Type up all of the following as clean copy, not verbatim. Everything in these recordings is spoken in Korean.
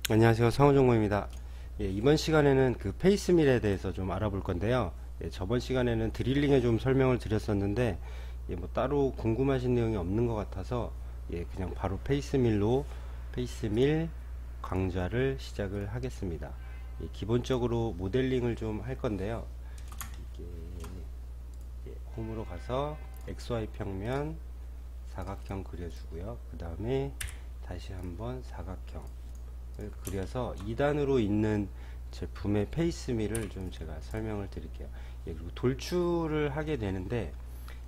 안녕하세요. 상호정보입니다. 예, 이번 시간에는 그 페이스밀에 대해서 좀 알아볼 건데요. 예, 저번 시간에는 드릴링에 좀 설명을 드렸었는데 예, 뭐 따로 궁금하신 내용이 없는 것 같아서 예, 그냥 바로 페이스밀 강좌를 시작을 하겠습니다. 예, 기본적으로 모델링을 좀 할 건데요. 이게 예, 홈으로 가서 XY 평면 사각형 그려주고요. 그 다음에 다시 한번 사각형 그려서 2단으로 있는 제품의 페이스밀을 좀 제가 설명을 드릴게요. 예, 그리고 돌출을 하게 되는데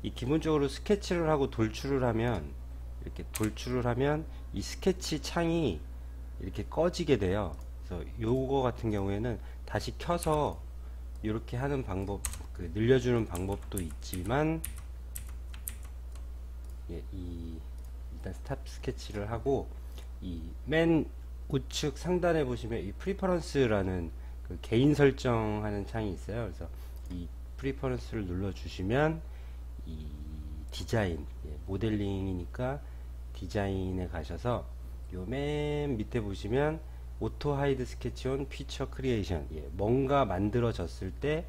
이 기본적으로 스케치를 하고 돌출을 하면 이렇게 돌출을 하면 이 스케치 창이 이렇게 꺼지게 돼요. 그래서 요거 같은 경우에는 다시 켜서 이렇게 하는 방법, 그 늘려주는 방법도 있지만 예, 일단 스탑 스케치를 하고 이 맨 우측 상단에 보시면 이 프리퍼런스라는 그 개인 설정하는 창이 있어요. 그래서 이 프리퍼런스를 눌러 주시면 이 디자인, 예, 모델링이니까 디자인에 가셔서 요 맨 밑에 보시면 오토 하이드 스케치 온 피처 크리에이션, 예, 뭔가 만들어졌을 때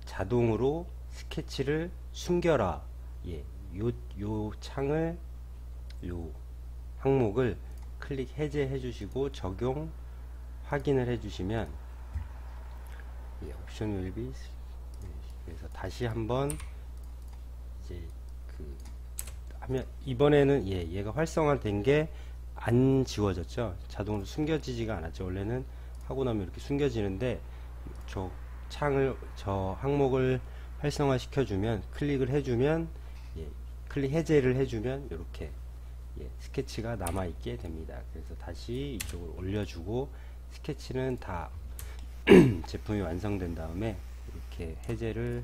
자동으로 스케치를 숨겨라. 예, 요 창을, 요 항목을 클릭 해제해 주시고 적용 확인을 해 주시면 예, 옵션 will be, 그래서 다시 한번 이제 그 하면 이번에는 예, 얘가 활성화된 게 안 지워졌죠. 자동으로 숨겨지지가 않았죠. 원래는 하고 나면 이렇게 숨겨지는데 저 항목을 활성화 시켜주면 클릭을 해주면 예, 클릭 해제를 해주면 이렇게 예, 스케치가 남아있게 됩니다. 그래서 다시 이쪽으로 올려주고 스케치는 다 제품이 완성된 다음에 이렇게 해제를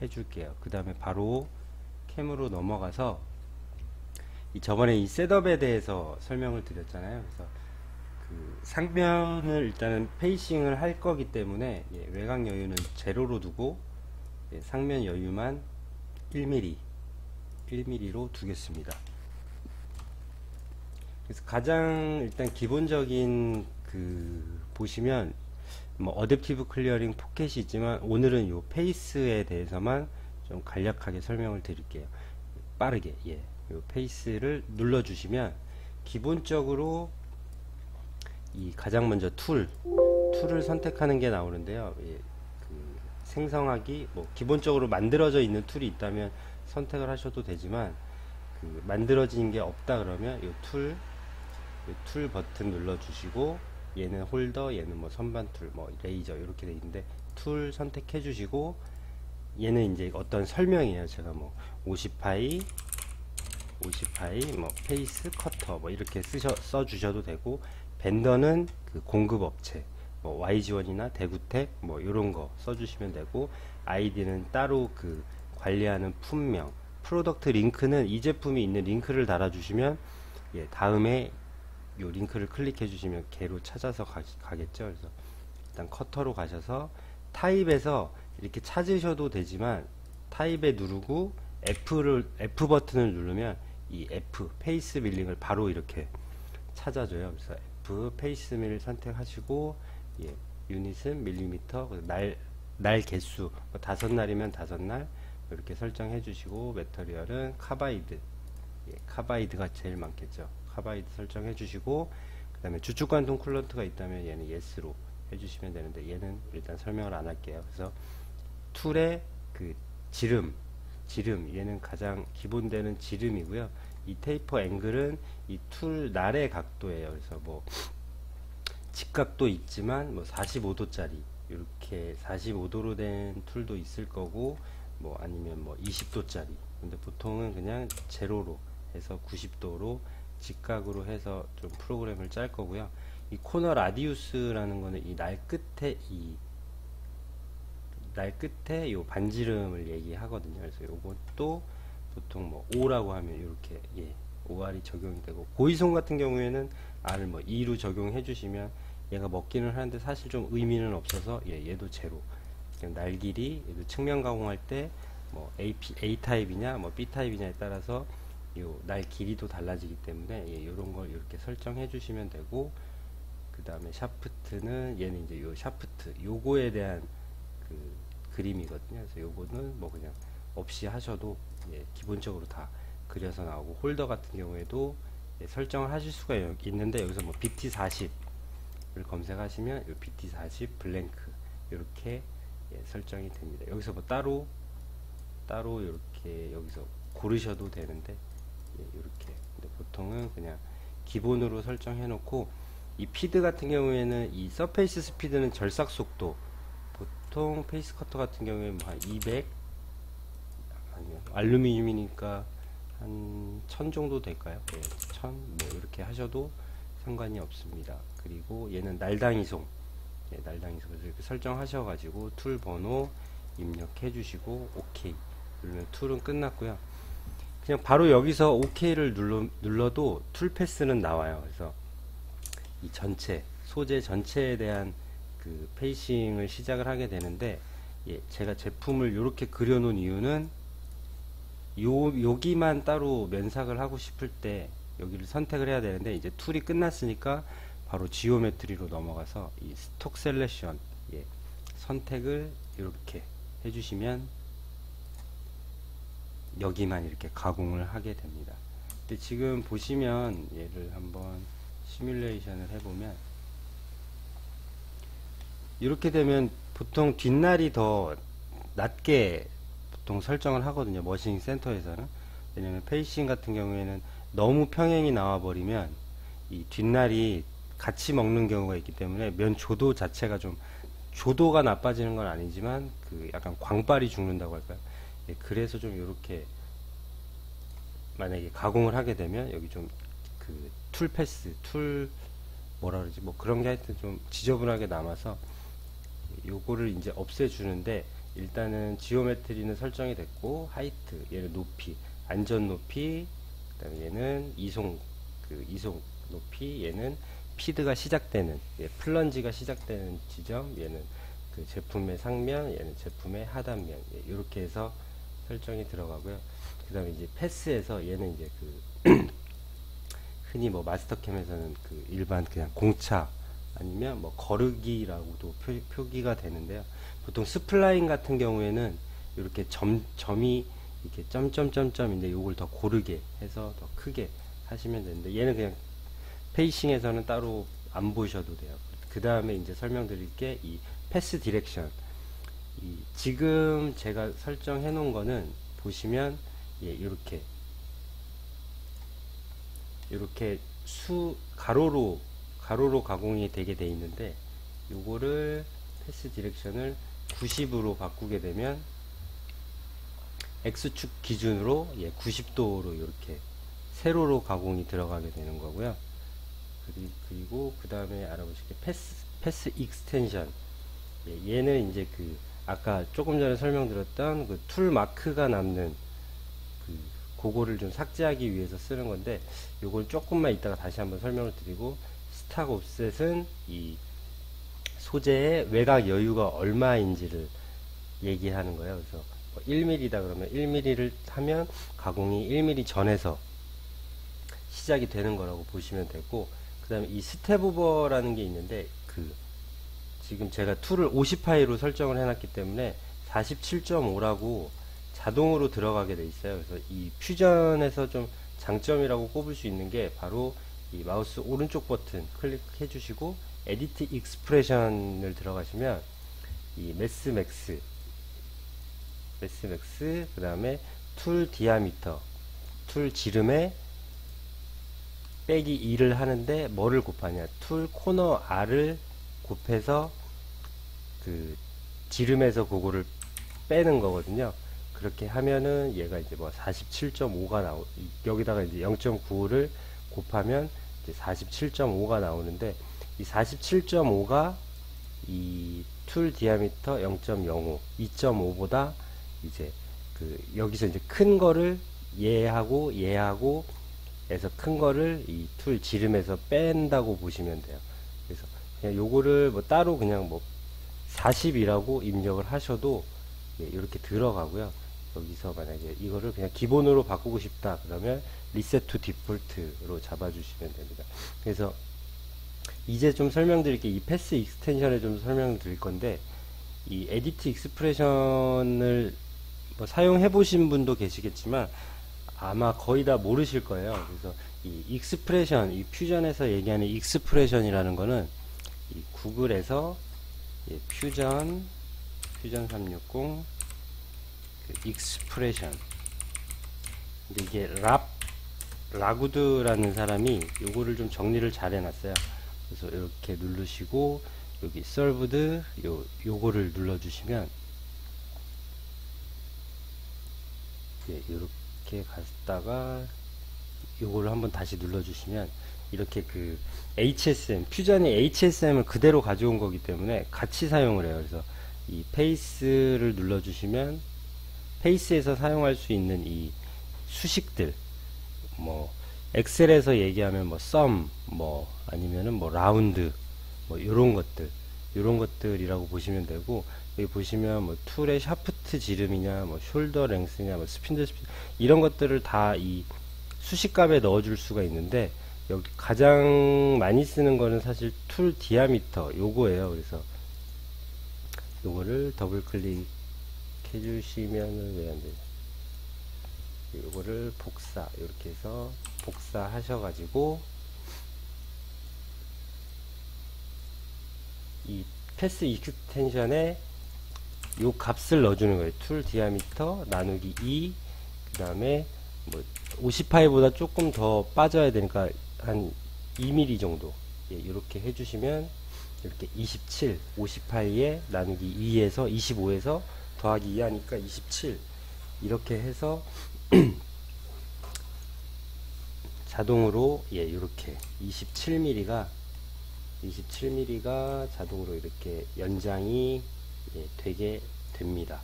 해줄게요. 그 다음에 바로 캠으로 넘어가서 저번에 이 셋업에 대해서 설명을 드렸잖아요. 그래서 그 상면을 일단은 페이싱을 할 거기 때문에 예, 외곽 여유는 제로로 두고 예, 상면 여유만 1mm로 두겠습니다. 그래서 가장 일단 기본적인 그 보시면 뭐 어댑티브 클리어링 포켓이 있지만 오늘은 요 페이스에 대해서만 좀 간략하게 설명을 드릴게요. 빠르게 예. 요 페이스를 눌러 주시면 기본적으로 이 가장 먼저 툴을 선택하는 게 나오는데요. 예, 그 생성하기 뭐 기본적으로 만들어져 있는 툴이 있다면 선택을 하셔도 되지만 그 만들어진 게 없다 그러면 툴 버튼 눌러 주시고 얘는 홀더, 얘는 뭐 선반 툴, 뭐 레이저 이렇게 돼 있는데 툴 선택해 주시고 얘는 이제 어떤 설명이에요. 제가 뭐 50파이, 뭐 페이스 커터 뭐 이렇게 써 주셔도 되고 벤더는 그 공급 업체 뭐 YG1이나 대구텍 뭐 이런 거 써주시면 되고 아이디는 따로 그 관리하는 품명 프로덕트 링크는 이 제품이 있는 링크를 달아주시면 예, 다음에 요 링크를 클릭해 주시면 걔로 찾아서 가겠죠. 그래서 일단 커터로 가셔서 타입에서 이렇게 찾으셔도 되지만 타입에 누르고 F 버튼을 누르면 이 F 페이스 밀링을 바로 이렇게 찾아줘요. 그래서 F 페이스 밀 선택하시고 예, 유닛은 밀리미터 날 개수 5날이면 5날 이렇게 설정해 주시고 매터리얼은 카바이드 예, 카바이드가 제일 많겠죠. 카바이드 설정해 주시고 그 다음에 주축관통 쿨런트가 있다면 얘는 예스로 해주시면 되는데 얘는 일단 설명을 안 할게요. 그래서 툴의 그 지름 얘는 가장 기본되는 지름이고요. 이 테이퍼 앵글은 이 툴 날의 각도예요. 그래서 뭐 직각도 있지만 뭐 45도짜리 이렇게 45도로 된 툴도 있을 거고 뭐 아니면 뭐 20도짜리 근데 보통은 그냥 제로로 해서 90도로 직각으로 해서 좀 프로그램을 짤 거고요. 이 코너 라디우스라는 거는 이 날 끝에 요 반지름을 얘기하거든요. 그래서 요것도 보통 뭐 5라고 하면 이렇게 예, OR이 적용이 되고 고이송 같은 경우에는 R을 뭐 2로 적용해 주시면 얘가 먹기는 하는데 사실 좀 의미는 없어서 예, 얘도 제로. 날 길이 얘도 측면 가공할 때 뭐 A 타입이냐 뭐 B 타입이냐에 따라서 요 날 길이도 달라지기 때문에 예, 요런 걸 이렇게 설정해 주시면 되고 그 그 다음에 샤프트는 얘는 이제 요 샤프트 요거에 대한 그 그림이거든요. 그래서 요거는 뭐 그냥 없이 하셔도 예, 기본적으로 다 그려서 나오고, 홀더 같은 경우에도 예, 설정을 하실 수가 있는데, 여기서 뭐 BT40을 검색하시면 요 BT40 블랭크 이렇게 예, 설정이 됩니다. 여기서 뭐 따로 이렇게 여기서 고르셔도 되는데 예, 이렇게. 근데 보통은 그냥 기본으로 설정해 놓고, 이 피드 같은 경우에는 이 서페이스 스피드는 절삭 속도, 보통 페이스 커터 같은 경우에는 뭐 한 200, 아니면 알루미늄이니까 한 1000 정도 될까요? 예, 1000 뭐 이렇게 하셔도 상관이 없습니다. 그리고 얘는 날당 이송, 예, 날당 이송. 그래서 이렇게 설정하셔 가지고 툴 번호 입력해 주시고 오케이 누르면 툴은 끝났고요. 그냥 바로 여기서 OK를 눌러도 툴 패스는 나와요. 그래서 이 전체 소재 전체에 대한 그 페이싱을 시작을 하게 되는데, 예, 제가 제품을 이렇게 그려놓은 이유는 여기만 따로 면삭을 하고 싶을 때 여기를 선택을 해야 되는데, 이제 툴이 끝났으니까 바로 지오메트리로 넘어가서 이 스톡 셀렉션, 예, 선택을 이렇게 해주시면 여기만 이렇게 가공을 하게 됩니다. 근데 지금 보시면 얘를 한번 시뮬레이션을 해보면 이렇게 되면 보통 뒷날이 더 낮게 보통 설정을 하거든요, 머신링 센터에서는. 왜냐면 페이싱 같은 경우에는 너무 평행이 나와 버리면 이 뒷날이 같이 먹는 경우가 있기 때문에 면 조도 자체가 좀, 조도가 나빠지는 건 아니지만 그 약간 광발이 죽는다고 할까요? 예, 그래서 좀 이렇게 만약에 가공을 하게 되면 여기 좀 그 툴 패스, 툴 뭐라 그러지, 뭐 그런 게 하여튼 좀 지저분하게 남아서 요거를 이제 없애주는데, 일단은 지오메트리는 설정이 됐고, 하이트 얘는 높이, 안전 높이, 그다음에 얘는 이송, 그 이송 높이, 얘는 피드가 시작되는, 예, 플런지가 시작되는 지점, 얘는 그 제품의 상면, 얘는 제품의 하단면, 예, 이렇게 해서 설정이 들어가고요. 그 다음에 이제 패스에서 얘는 이제 그 흔히 뭐 마스터캠에서는 그 일반 그냥 공차 아니면 뭐 거르기라고도 표기가 되는데요. 보통 스플라인 같은 경우에는 이렇게 점이 이렇게 점점점점인데 요걸 더 고르게 해서 더 크게 하시면 되는데, 얘는 그냥 페이싱에서는 따로 안 보셔도 돼요. 그 다음에 이제 설명드릴 게 이 패스 디렉션. 이 지금 제가 설정해 놓은 거는 보시면 예, 이렇게 가로로 가공이 되게 돼 있는데, 요거를 패스 디렉션을 90으로 바꾸게 되면 X축 기준으로 예, 90도로 이렇게 세로로 가공이 들어가게 되는 거고요. 그리고 그 다음에 알아보실게 패스 익스텐션. 예, 얘는 이제 그 아까 조금 전에 설명드렸던 그 툴 마크가 남는 그거를 좀 삭제하기 위해서 쓰는 건데, 요걸 조금만 이따가 다시 한번 설명을 드리고, 스탁 옵셋은 이 소재의 외곽 여유가 얼마인지를 얘기하는 거예요. 그래서 1mm다 그러면 1mm를 하면 가공이 1mm 전에서 시작이 되는 거라고 보시면 되고, 그 다음에 이 스텝 오버라는 게 있는데, 그 지금 제가 툴을 50파이로 설정을 해놨기 때문에 47.5라고 자동으로 들어가게 돼 있어요. 그래서 이 퓨전에서 좀 장점이라고 꼽을 수 있는 게 바로 이 마우스 오른쪽 버튼 클릭해 주시고 에디트 익스프레션을 들어가시면 이 매스 맥스, 그 다음에 툴 디아미터, 툴 지름에 빼기 2를 하는데 뭐를 곱하냐, 툴 코너 R을 곱해서 그 지름에서 그거를 빼는 거거든요. 그렇게 하면은 얘가 이제 뭐 47.5가 여기다가 이제 0.95를 곱하면 이제 47.5가 나오는데, 이 47.5가 이 툴 디아미터 0.05, 2.5보다 이제 그 여기서 이제 큰 거를 얘하고 해서 큰 거를 이 툴 지름에서 뺀다고 보시면 돼요. 그래서 그냥 요거를 뭐 따로 그냥 뭐 40이라고 입력을 하셔도 예, 이렇게 들어가고요. 여기서 만약에 이거를 그냥 기본으로 바꾸고 싶다 그러면 리셋 투 디폴트로 잡아주시면 됩니다. 그래서 이제 좀 설명드릴게. 이 패스 익스텐션에 좀 설명드릴 건데, 이 에디트 익스프레션을 뭐 사용해 보신 분도 계시겠지만 아마 거의 다 모르실 거예요. 그래서 이 익스프레션, 이 퓨전에서 얘기하는 익스프레션이라는 거는 이 구글에서 퓨전 360 그 익스프레션, 근데 이게 라구드라는 사람이 요거를 좀 정리를 잘 해놨어요. 그래서 이렇게 누르시고 여기 served 요거를 눌러주시면 이렇게 갔다가 요거를 한번 다시 눌러주시면 이렇게 그 HSM 퓨전이 HSM을 그대로 가져온 거기 때문에 같이 사용을 해요. 그래서 이 페이스를 눌러주시면 페이스에서 사용할 수 있는 이 수식들, 뭐 엑셀에서 얘기하면 뭐 썸, 뭐 아니면은 뭐 라운드, 뭐 요런 것들이라고 보시면 되고, 여기 보시면 뭐 툴의 샤프트 지름이냐, 뭐 숄더 랭스냐, 뭐 스핀들 스피드, 이런 것들을 다 이 수식값에 넣어줄 수가 있는데, 여기 가장 많이 쓰는 거는 사실 툴 디아미터 요거예요. 그래서 요거를 더블 클릭 해주시면은 왜 안 되냐, 요거를 복사, 이렇게 해서 복사 하셔가지고 이 패스 익스텐션에 요 값을 넣어주는 거예요. 툴 디아미터 나누기 2, 그 다음에 뭐 50파이보다 조금 더 빠져야 되니까 한 2mm 정도, 이렇게 해주시면 이렇게 27, 50파이에 나누기 2에서 25에서 더하기 2 하니까 27, 이렇게 해서 자동으로 이렇게 27mm가 자동으로 이렇게 연장이 되게 됩니다.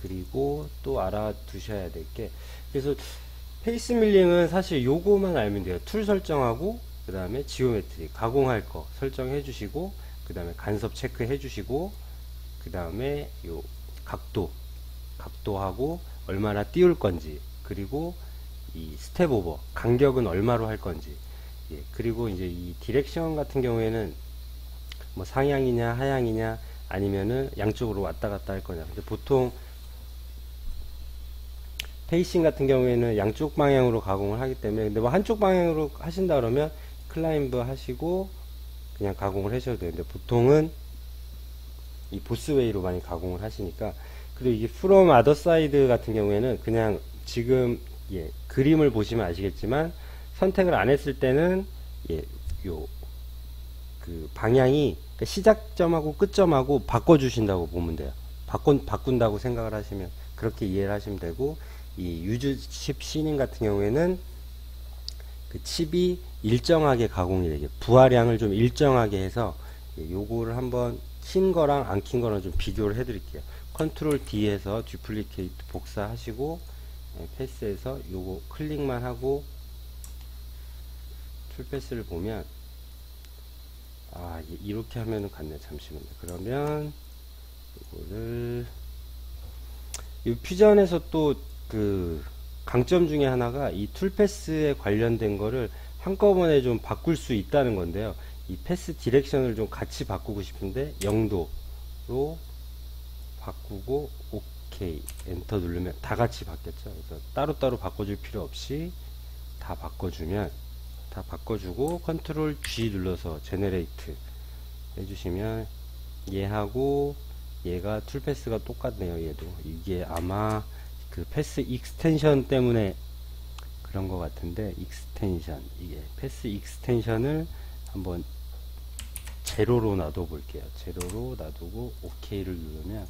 그리고 또 알아두셔야 될 게, 그래서 페이스 밀링은 사실 요거만 알면 돼요. 툴 설정하고 그 다음에 지오메트리 가공할 거 설정해 주시고, 그 다음에 간섭 체크해 주시고, 그 다음에 요 각도하고 얼마나 띄울 건지, 그리고 이 스텝 오버 간격은 얼마로 할 건지, 그리고 이제 이 디렉션 같은 경우에는 뭐 상향이냐 하향이냐 아니면은 양쪽으로 왔다 갔다 할 거냐. 근데 보통 페이싱 같은 경우에는 양쪽 방향으로 가공을 하기 때문에, 근데 뭐 한쪽 방향으로 하신다 그러면 클라임브 하시고 그냥 가공을 하셔도 되는데, 보통은 이 보스웨이로 많이 가공을 하시니까. 그리고 이게 from other side 같은 경우에는 그냥 지금 그림을 보시면 아시겠지만 선택을 안 했을 때는 요 그 방향이, 그러니까 시작점하고 끝점하고 바꿔주신다고 보면 돼요. 바꾼다고 생각을 하시면 그렇게 이해를 하시면 되고, 이 유즈 칩 시닝 같은 경우에는 그 칩이 일정하게 가공이 되게 부하량을 좀 일정하게 해서, 요거를 한번 킨 거랑 안 킨 거랑 좀 비교를 해 드릴게요. 컨트롤 D에서 듀플리케이트 복사하시고, 패스에서 요거 클릭만 하고 툴 패스를 보면, 이렇게 하면은 같네. 잠시만요. 그러면 이거를 이 퓨전에서 또 그 강점 중에 하나가 이 툴 패스에 관련된 거를 한꺼번에 좀 바꿀 수 있다는 건데요. 이 패스 디렉션을 좀 같이 바꾸고 싶은데 0도로 바꾸고 OK 엔터 누르면 다 같이 바뀌었죠. 그래서 따로따로 바꿔줄 필요 없이 다 바꿔주고 컨트롤 G 눌러서 제너레이트 해주시면 얘하고 얘가 툴 패스가 똑같네요. 얘도 이게 아마 그 패스 익스텐션 때문에 그런 것 같은데, 이게 패스 익스텐션을 한번 제로로 놔둬 볼게요. 제로로 놔두고 OK를 누르면,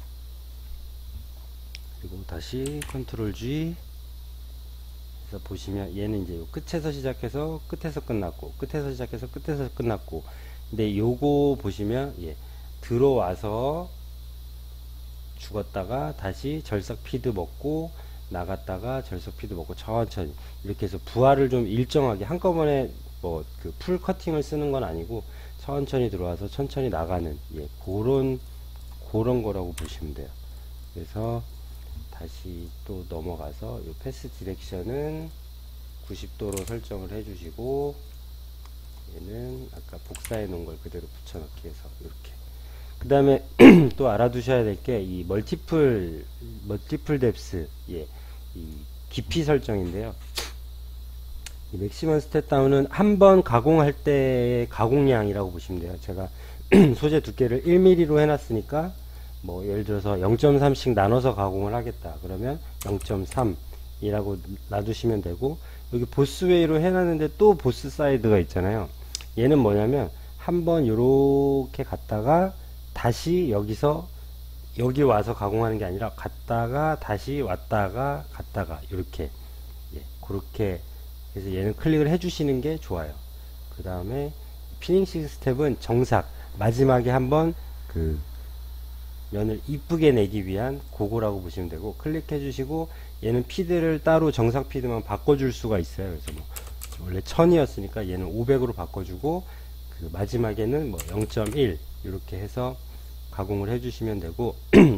그리고 다시 컨트롤 G 해서 보시면 얘는 이제 끝에서 시작해서 끝에서 끝났고, 끝에서 시작해서 끝에서 끝났고, 근데 요거 보시면 들어와서 죽었다가 다시 절삭 피드 먹고 나갔다가 절삭 피드 먹고 천천히 이렇게 해서 부하를 좀 일정하게 한꺼번에 뭐 그 풀 커팅을 쓰는 건 아니고 천천히 들어와서 천천히 나가는 그런 거라고 보시면 돼요. 그래서 다시 또 넘어가서 요 패스 디렉션은 90도로 설정을 해주시고, 얘는 아까 복사해 놓은 걸 그대로 붙여넣기 해서 이렇게. 그 다음에 또 알아두셔야 될 게 이 멀티플 뎁스, 예, 이 깊이 설정인데요. 이 맥시멈 스텝 다운은 한 번 가공할 때의 가공량이라고 보시면 돼요. 제가 소재 두께를 1mm로 해놨으니까 뭐 예를 들어서 0.3씩 나눠서 가공을 하겠다 그러면 0.3 이라고 놔두시면 되고, 여기 보스웨이로 해놨는데 또 보스 사이드가 있잖아요. 얘는 뭐냐면 한번 요렇게 갔다가 다시 여기서 여기 와서 가공하는 게 아니라 갔다가 다시 왔다가 갔다가 이렇게, 예, 그렇게 해서 얘는 클릭을 해주시는 게 좋아요. 그 다음에 피니싱 스텝은 정삭, 마지막에 한번 그 면을 이쁘게 내기 위한 그거라고 보시면 되고, 클릭해 주시고 얘는 피드를 따로 정삭 피드만 바꿔줄 수가 있어요. 그래서 뭐 원래 1000이었으니까 얘는 500으로 바꿔주고, 그 마지막에는 뭐 0.1 이렇게 해서 가공을 해주시면 되고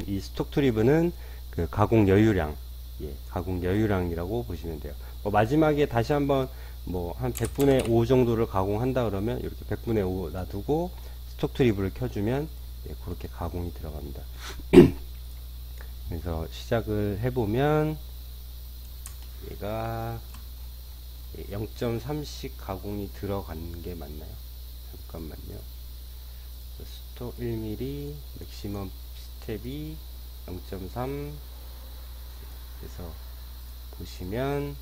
이 스톡 트리브는 그 가공 여유량, 예, 가공 여유량이라고 보시면 돼요. 뭐 마지막에 다시 한번 뭐 한 100분의 5 정도를 가공한다 그러면 이렇게 100분의 5 놔두고 스톡 트리브를 켜주면, 예, 그렇게 가공이 들어갑니다. 그래서 시작을 해보면 얘가 0.3씩 가공이 들어간 게 맞나요? 잠깐만요. 스톡 1mm, 맥시멈 스텝이 0.3. 그래서 보시면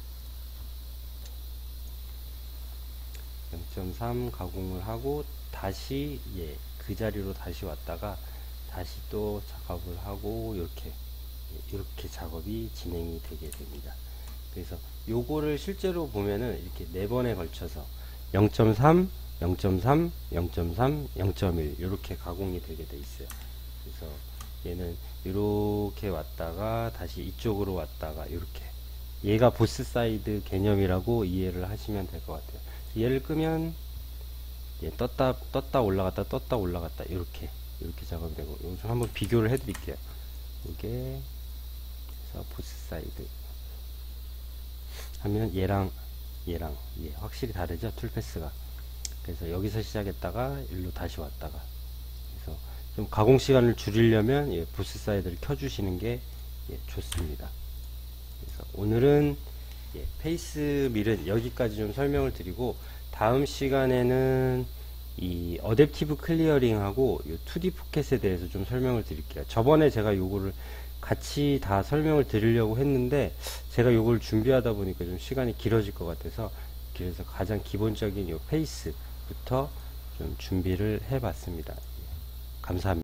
0.3 가공을 하고 다시, 예, 그 자리로 다시 왔다가 다시 또 작업을 하고 이렇게 작업이 진행이 되게 됩니다. 그래서 요거를 실제로 보면은 이렇게 4번에 걸쳐서 0.3, 0.3, 0.3, 0.1 이렇게 가공이 되게 돼 있어요. 그래서 얘는 이렇게 왔다가 다시 이쪽으로 왔다가 이렇게, 얘가 보스 사이드 개념이라고 이해를 하시면 될 것 같아요. 얘를 끄면, 예, 떴다 올라갔다 떴다 올라갔다 이렇게 작업이 되고, 이거 좀 한번 비교를 해 드릴게요. 이게 그래서 보스 사이드 하면 얘랑 예, 확실히 다르죠, 툴패스가. 그래서 여기서 시작했다가 일로 다시 왔다가, 그래서 좀 가공 시간을 줄이려면, 예, 보스 사이드를 켜주시는 게, 예, 좋습니다. 그래서 오늘은, 예, 페이스 밀은 여기까지 좀 설명을 드리고, 다음 시간에는 이 어댑티브 클리어링하고 이 2D 포켓에 대해서 좀 설명을 드릴게요. 저번에 제가 요거를 같이 다 설명을 드리려고 했는데 제가 요걸 준비하다 보니까 좀 시간이 길어질 것 같아서, 그래서 가장 기본적인 요 페이스부터 좀 준비를 해 봤습니다. 감사합니다.